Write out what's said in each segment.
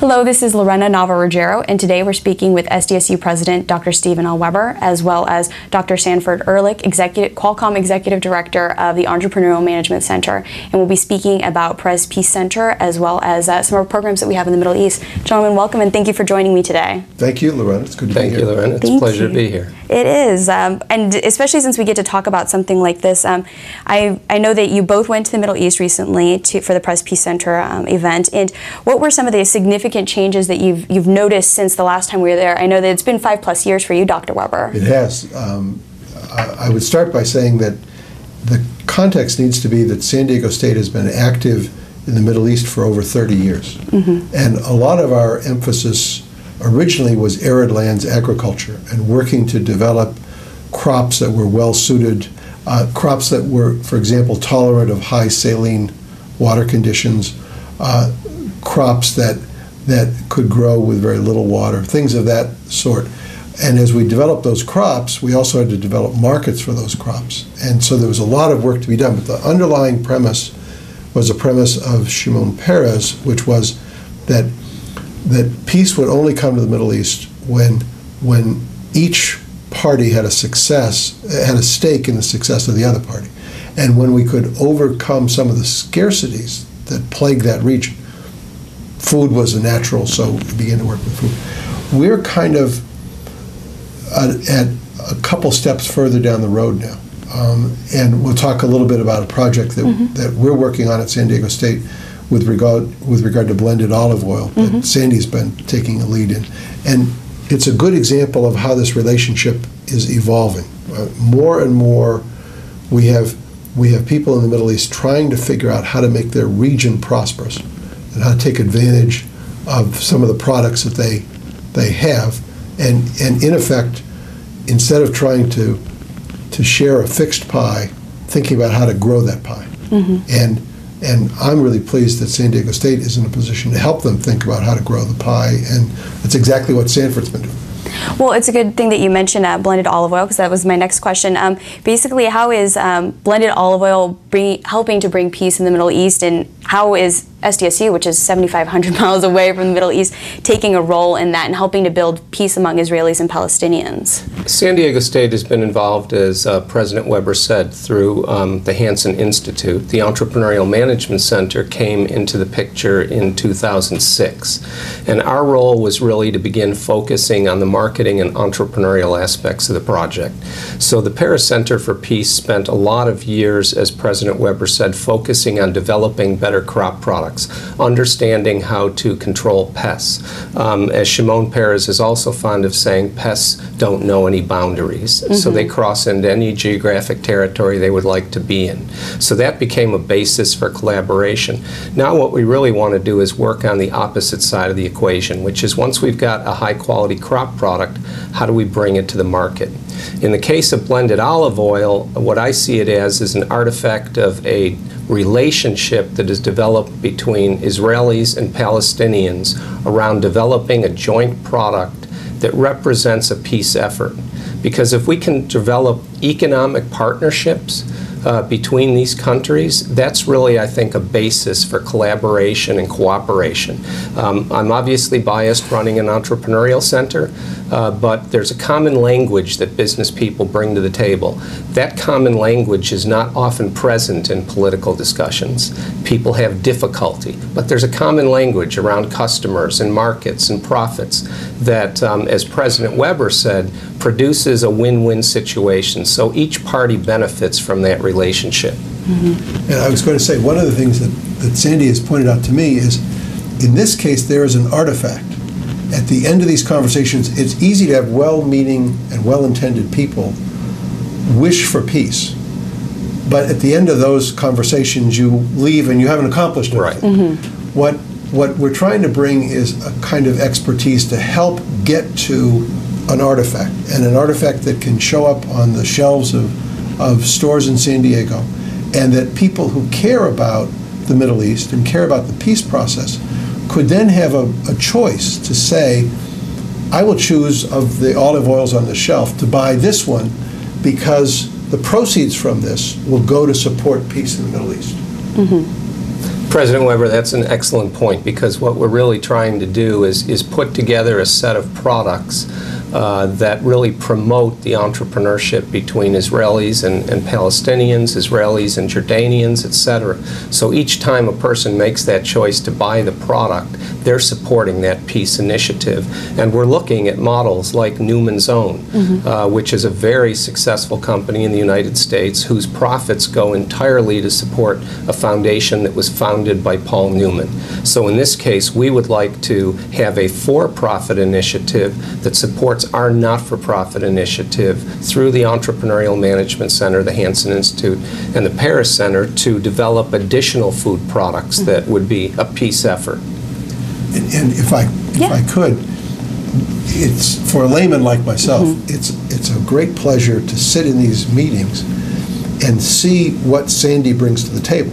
Hello, this is Lorena Nava-Ruggiero, and today we're speaking with SDSU President Dr. Stephen L. Weber, as well as Dr. Sanford Ehrlich, QUALCOMM Executive Director of the Entrepreneurial Management Center. And we'll be speaking about Perez Peace Center, as well as some of our programs that we have in the Middle East. Gentlemen, welcome, and thank you for joining me today. Thank you, Lorena. It's good to be here. Thank you, Lorena. It's a pleasure to be here. It is, and especially since we get to talk about something like this. I know that you both went to the Middle East recently for the Perez Peace Center event, and what were some of the significant changes that you've noticed since the last time we were there? I know that it's been 5+ years for you, Dr. Weber. It has. I would start by saying that the context needs to be that San Diego State has been active in the Middle East for over 30 years. Mm-hmm. And a lot of our emphasis originally was arid lands agriculture and working to develop crops that were well suited, crops that were, for example, tolerant of high saline water conditions, crops that could grow with very little water, things of that sort. And as we developed those crops, we also had to develop markets for those crops. And so there was a lot of work to be done. But the underlying premise was a premise of Shimon Peres, which was that peace would only come to the Middle East when each party had a stake in the success of the other party. And when we could overcome some of the scarcities that plagued that region. Food was a natural, so we began to work with food. We're kind of at a couple steps further down the road now. And we'll talk a little bit about a project that we're working on at San Diego State with regard to blended olive oil that Sandy's been taking a lead in. And it's a good example of how this relationship is evolving. More and more we have people in the Middle East trying to figure out how to make their region prosperous and how to take advantage of some of the products that they have, and in effect, instead of trying to share a fixed pie, thinking about how to grow that pie. Mm-hmm. And I'm really pleased that San Diego State is in a position to help them think about how to grow the pie, and that's exactly what Sanford's been doing. Well, it's a good thing that you mentioned blended olive oil, because that was my next question. Basically, how is blended olive oil helping to bring peace in the Middle East, and how is SDSU, which is 7,500 miles away from the Middle East, taking a role in that and helping to build peace among Israelis and Palestinians? San Diego State has been involved, as President Weber said, through the Hansen Institute. The Entrepreneurial Management Center came into the picture in 2006. And our role was really to begin focusing on the marketing and entrepreneurial aspects of the project. So the Perez Center for Peace spent a lot of years, as President Weber said, focusing on developing better crop products, understanding how to control pests. As Shimon Peres is also fond of saying, pests don't know any boundaries. Mm-hmm. So they cross into any geographic territory they would like to be in. So that became a basis for collaboration. Now what we really want to do is work on the opposite side of the equation, which is once we've got a high quality crop product, how do we bring it to the market? In the case of blended olive oil, what I see it as is an artifact of a relationship that is developed between Israelis and Palestinians around developing a joint product that represents a peace effort. Because if we can develop economic partnerships between these countries, that's really, I think, a basis for collaboration and cooperation. I'm obviously biased running an entrepreneurial center, but there's a common language that business people bring to the table. That common language is not often present in political discussions. People have difficulty, but there's a common language around customers and markets and profits that, as President Weber said, produces a win-win situation. So each party benefits from that relationship. Mm-hmm. And I was going to say, one of the things that Sandy has pointed out to me is, in this case, there is an artifact. At the end of these conversations, it's easy to have well-meaning and well-intended people wish for peace. But at the end of those conversations, you leave and you haven't accomplished anything. Right. Mm-hmm. What we're trying to bring is a kind of expertise to help get to an artifact, and an artifact that can show up on the shelves of stores in San Diego, and that people who care about the Middle East and care about the peace process could then have a choice to say, I will choose of the olive oils on the shelf to buy this one because the proceeds from this will go to support peace in the Middle East. Mm-hmm. President Weber, that's an excellent point, because what we're really trying to do is put together a set of products that really promote the entrepreneurship between Israelis and Palestinians, Israelis and Jordanians, etc. So each time a person makes that choice to buy the product, they're supporting that peace initiative. And we're looking at models like Newman's Own, which is a very successful company in the United States whose profits go entirely to support a foundation that was founded by Paul Newman. So in this case, we would like to have a for-profit initiative that supports our not-for-profit initiative through the Entrepreneurial Management Center, the Hansen Institute, and the Paris Center to develop additional food products that would be a peace effort. And if I could, it's for a layman like myself, it's a great pleasure to sit in these meetings and see what Sandy brings to the table,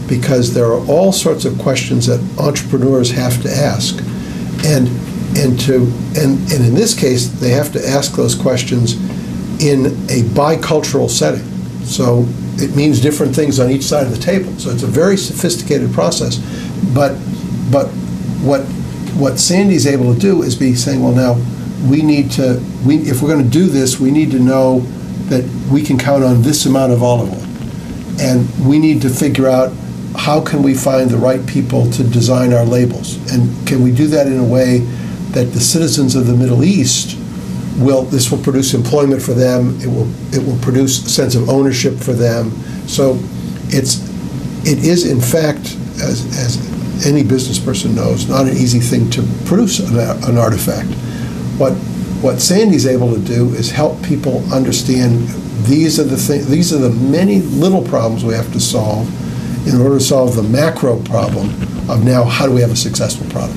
because there are all sorts of questions that entrepreneurs have to ask, and in this case they have to ask those questions in a bicultural setting. So it means different things on each side of the table. So it's a very sophisticated process. But what Sandy's able to do is be saying, well, now if we're going to do this, we need to know that we can count on this amount of olive oil, and we need to figure out how can we find the right people to design our labels, and can we do that in a way that the citizens of the Middle East this will produce employment for them, it will produce a sense of ownership for them. So it is in fact, as any business person knows, not an easy thing to produce an artifact. What Sandy's able to do is help people understand these are the many little problems we have to solve in order to solve the macro problem of now how do we have a successful product.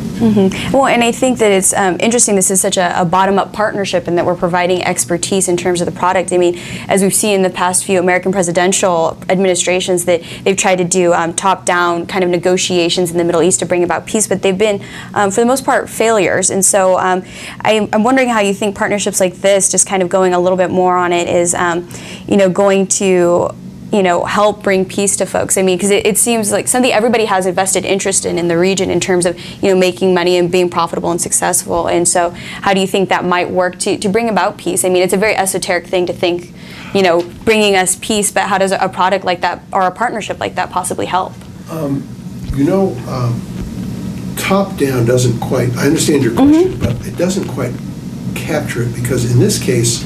Well, and I think that it's interesting this is such a bottom-up partnership, and that we're providing expertise in terms of the product. I mean, as we've seen in the past few American presidential administrations, that they've tried to do top-down kind of negotiations in the Middle East to bring about peace, but they've been, for the most part, failures. And so I'm wondering how you think partnerships like this, just kind of going a little bit more on it, is going to help bring peace to folks. I mean, because it seems like something everybody has a vested interest in the region in terms of, making money and being profitable and successful. And so how do you think that might work to bring about peace? I mean, it's a very esoteric thing to think, bringing us peace, but how does a product like that or a partnership like that possibly help? Top-down doesn't quite, I understand your question, but it doesn't quite capture it, because in this case,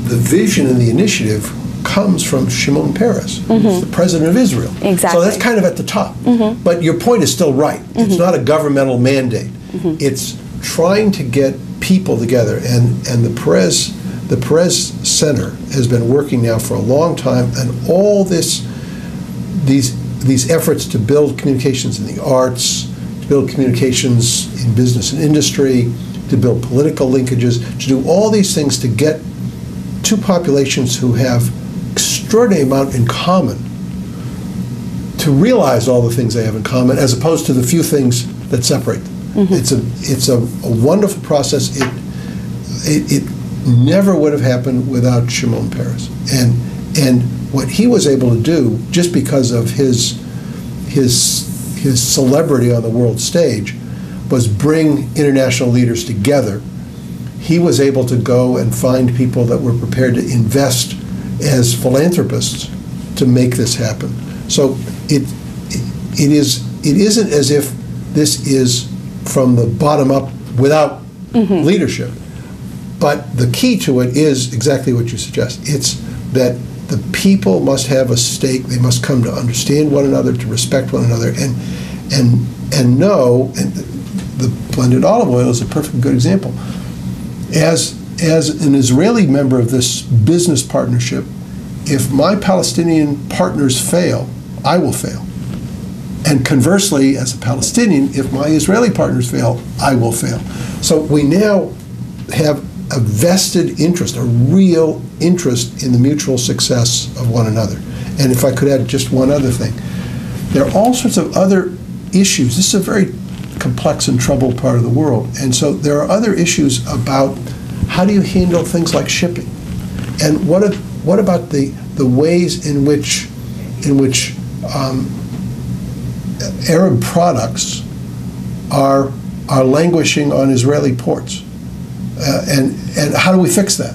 the vision and the initiative comes from Shimon Peres, who's the president of Israel. Exactly. So that's kind of at the top. But your point is still right. It's not a governmental mandate. It's trying to get people together, and the Peres Center has been working now for a long time, and all these efforts to build communications in the arts, to build communications in business and industry, to build political linkages, to do all these things to get two populations who have extraordinary amount in common, to realize all the things they have in common, as opposed to the few things that separate them. It's a wonderful process. It never would have happened without Shimon Peres, and what he was able to do, just because of his celebrity on the world stage, was bring international leaders together. He was able to go and find people that were prepared to invest as philanthropists to make this happen. So it isn't as if this is from the bottom up without leadership. But the key to it is exactly what you suggest. It's that the people must have a stake. They must come to understand one another, to respect one another, and know. And the blended olive oil is a perfect good example. As an Israeli member of this business partnership, if my Palestinian partners fail, I will fail. And conversely, as a Palestinian, if my Israeli partners fail, I will fail. So we now have a vested interest, a real interest in the mutual success of one another. And if I could add just one other thing, there are all sorts of other issues. This is a very complex and troubled part of the world. And so there are other issues about how do you handle things like shipping? And what Arab products are languishing on Israeli ports. And how do we fix that?